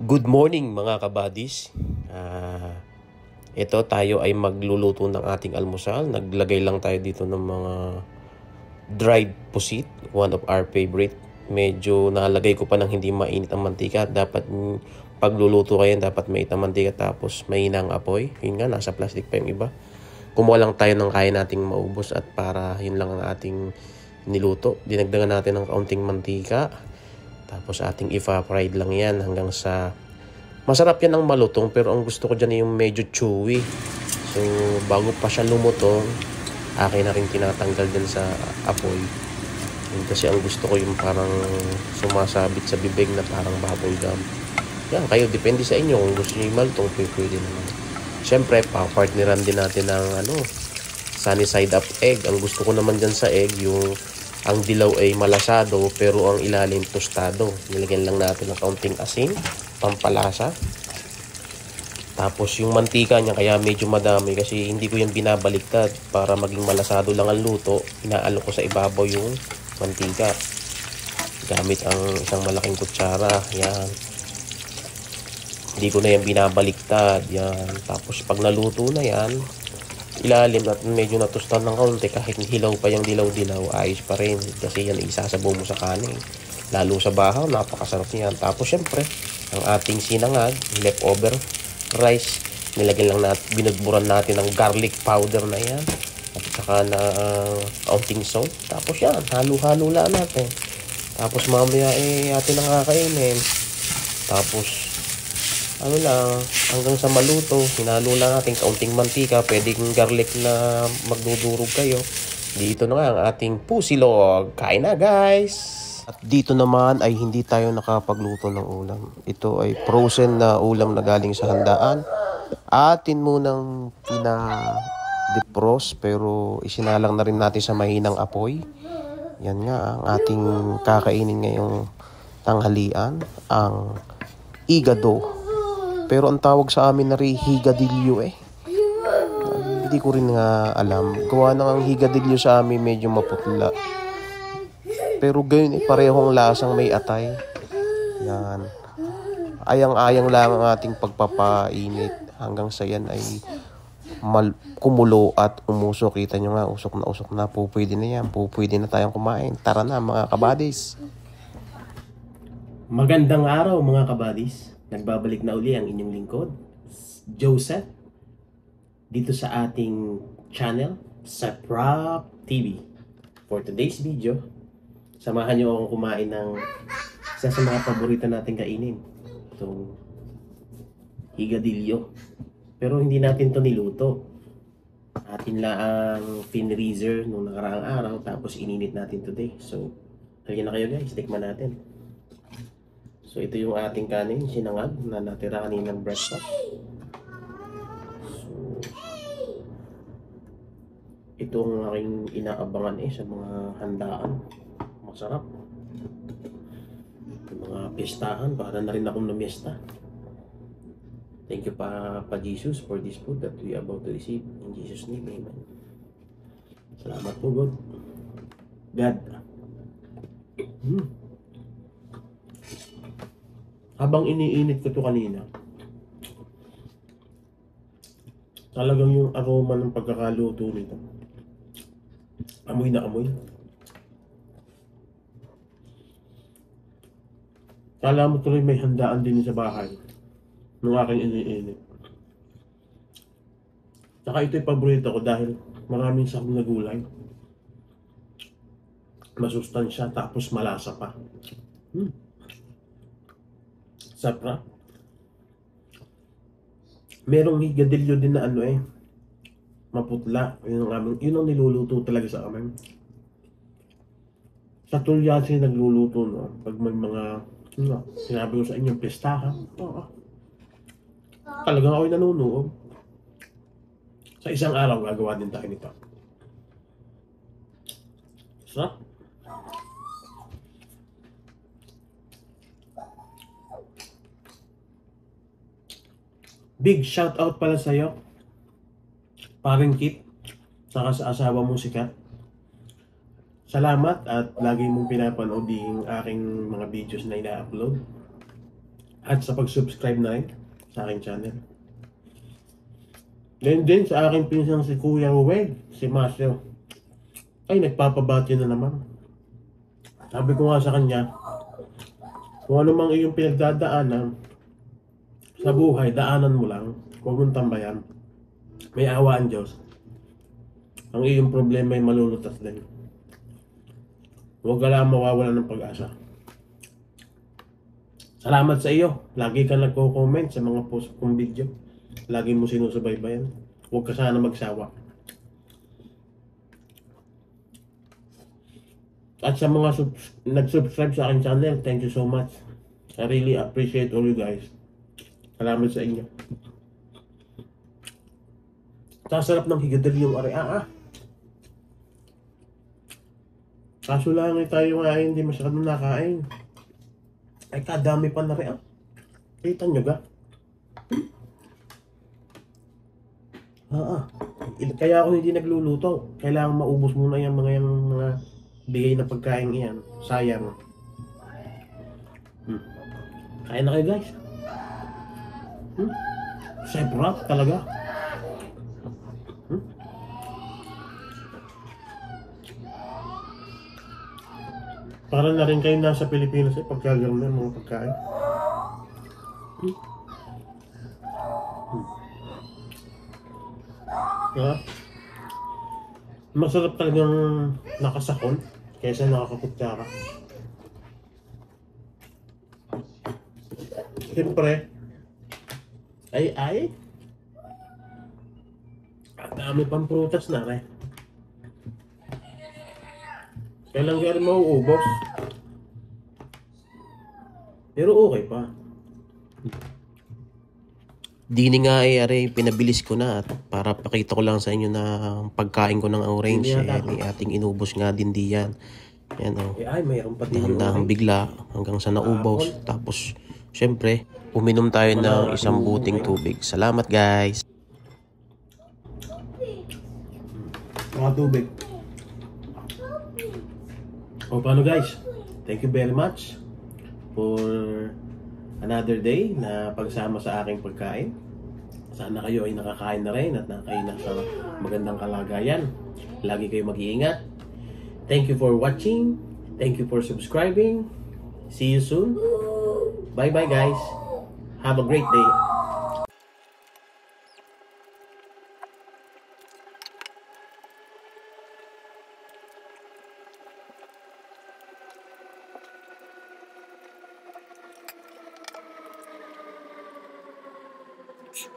Good morning mga kabadis. Ito tayo ay magluluto ng ating almusal. Naglagay lang tayo dito ng mga dried pusit, one of our favorite. Medyo nalagay ko pa ng hindi mainit ang mantika. Dapat pagluluto kayo, dapat mainit ang mantika tapos mahina ang apoy. Yun nga, nasa plastic pa yung iba. Kumuha lang tayo ng kaya nating maubos at para yun lang ang ating niluto. Dinagdagan natin ng kaunting mantika. Tapos ating i-fried lang yan hanggang sa masarap yan ang malutong, pero ang gusto ko dyan yung medyo chewy. So bago pa siya lumutong, akin na rin tinatanggal din sa apoy. Yun, kasi ang gusto ko yung parang sumasabit sa bibig na parang bubble gum. Yan, kayo depende sa inyo kung gusto nyo yung malutong, pwede naman. Siyempre, pa-partneran din natin ng sunny side up egg. Ang gusto ko naman dyan sa egg, yung ang dilaw ay malasado pero ang ilalim tostado. Nilagyan lang natin ng kaunting asin, pampalasa. Tapos yung mantika niya, kaya medyo madami kasi hindi ko yan binabaliktad para maging malasado lang ang luto. Inaalo ko sa ibabaw yung mantika gamit ang isang malaking kutsara. Yan, hindi ko na yan binabaliktad. Yan, tapos pag naluto na yan, ilalim at medyo natustan ng kaunti, kahit hilaw pa yung dilaw-dilaw, ayos pa rin kasi yan isasabaw mo sa kanin, lalo sa bahaw, napakasarap niyan. Tapos syempre ang ating sinangag, leftover rice, nilagyan lang natin, binudburan natin ng garlic powder na yan at saka na kaunting salt. Tapos yan, halo-halo lang natin. Tapos mamaya atin ang kakainin. Tapos ano lang, hanggang sa maluto, hinalo lang natin kaunting mantika, pwedeng garlic na magdudurog kayo. Dito na nga ang ating pusilog. Kain na guys! At dito naman ay hindi tayo nakapagluto ng ulam. Ito ay frozen na ulam na galing sa handaan. Atin munang pina-defrost pero isinalang na rin natin sa mahinang apoy. Yan nga ang ating kakainin ngayong tanghalian, ang igado. Pero ang tawag sa amin na rin higadilyo hindi ko rin nga alam. Gawa na ang higadilyo sa amin medyo maputla. Pero gayon parehong lasang may atay. Yan. Ayang-ayang lang ang ating pagpapainit hanggang sa yan ay kumulo at umusok. Kita nyo nga, usok na. Pupwede na yan. Pupwede na tayong kumain. Tara na mga kabadis. Magandang araw mga kabadis. Nagbabalik na uli ang inyong lingkod, Joseph, dito sa ating channel, Saprap TV. For today's video, samahan nyo akong kumain ng isa sa mga paborito nating kainin, itong higadilyo. Pero hindi natin to niluto. Atin lang pinreezer nung nakaraang araw, tapos ininit natin today. So, halika na kayo guys, tikman natin. So ito yung ating kanin, sinangag na natira kaninang breakfast. So ito ang aking inaabangan sa mga handaan. Masarap. Yung mga pistahan, para na rin akong namiyesta. Thank you pa Jesus for this food that we are about to receive. In Jesus' name, amen. Salamat po God. Habang iniinit ko ito kanina, talagang yung aroma ng pagkakaluto nito, amoy na amoy. Kala mo tuloy may handaan din sa bahay nung aking iniinit. Saka ito'y paborito ko dahil maraming sakong na gulay, masustansya, tapos malasa pa. Sarap. Merong higadilyo din na maputla. Yun ang niluluto talaga sa amin. Sa Tulyasin nagluluto, no? Pag may mga, sinabi ko sa inyo, pistahan. Talagang ako'y nanunuog. Sa isang araw, gagawa din tayo nito. Sarap. Big shout out pala sa'yo, paring Kit, saka sa asawa mong sikat. Salamat at lagi mong pinapanood yung aking mga videos na ina-upload. at sa pag-subscribe na rin sa aking channel. Ganyan din sa aking pinsang si Kuya Ruel, si Masyo. Ay, nagpapabati na naman. Sabi ko nga sa kanya, kung ano mang iyong pinagdadaanan sa buhay, daanan mo lang. Huwag mong tambayan. May awa ang Diyos. Ang iyong problema ay malulutas din. Huwag ka lang mawawalan ng pag-asa. Salamat sa iyo. Lagi ka nagko-comment sa mga post kong video. Lagi mo sinusubaybayan. Huwag ka sana magsawa. At sa mga nag-subscribe sa aking channel, thank you so much. I really appreciate all you guys. Salamat sa inyo. Sasarap ng higadalyong area. Kaso lang tayo nga hindi masyadong nakain. Ay, kadami pa na rin. Kita nyo ga? Kaya ako hindi nagluluto. Kailangan maubos muna yung mga bigay na pagkain iyan. Sayang. Kain na kayo guys. Sarap talaga. Para na rin kayo nasa Pilipinas pagkagawa ng mga pagkain. Masarap talagang nakasakon kaysa nakakakutsara. Siyempre, ay, ang dami pang prutas na rin. Kailan ka rin mauubos. Pero okay pa. Dini nga ay aray, pinabilis ko na at para pakita ko lang sa inyo na pagkain ko ng orange di ating inubos nga din diyan. Yan o. Ay, mayroon pa din Dahan-dahang bigla hanggang sa naubos. Tapos, syempre, uminom tayo ng isang buting tubig. Salamat guys! Mga tubig. O paano guys? Thank you very much for another day na pagsama sa aking pagkain. Sana kayo ay nakakain na rin at kayo nasa magandang kalagayan. Lagi kayo mag-iingat. Thank you for watching. Thank you for subscribing. See you soon. Bye bye guys. Have a great day. Shh.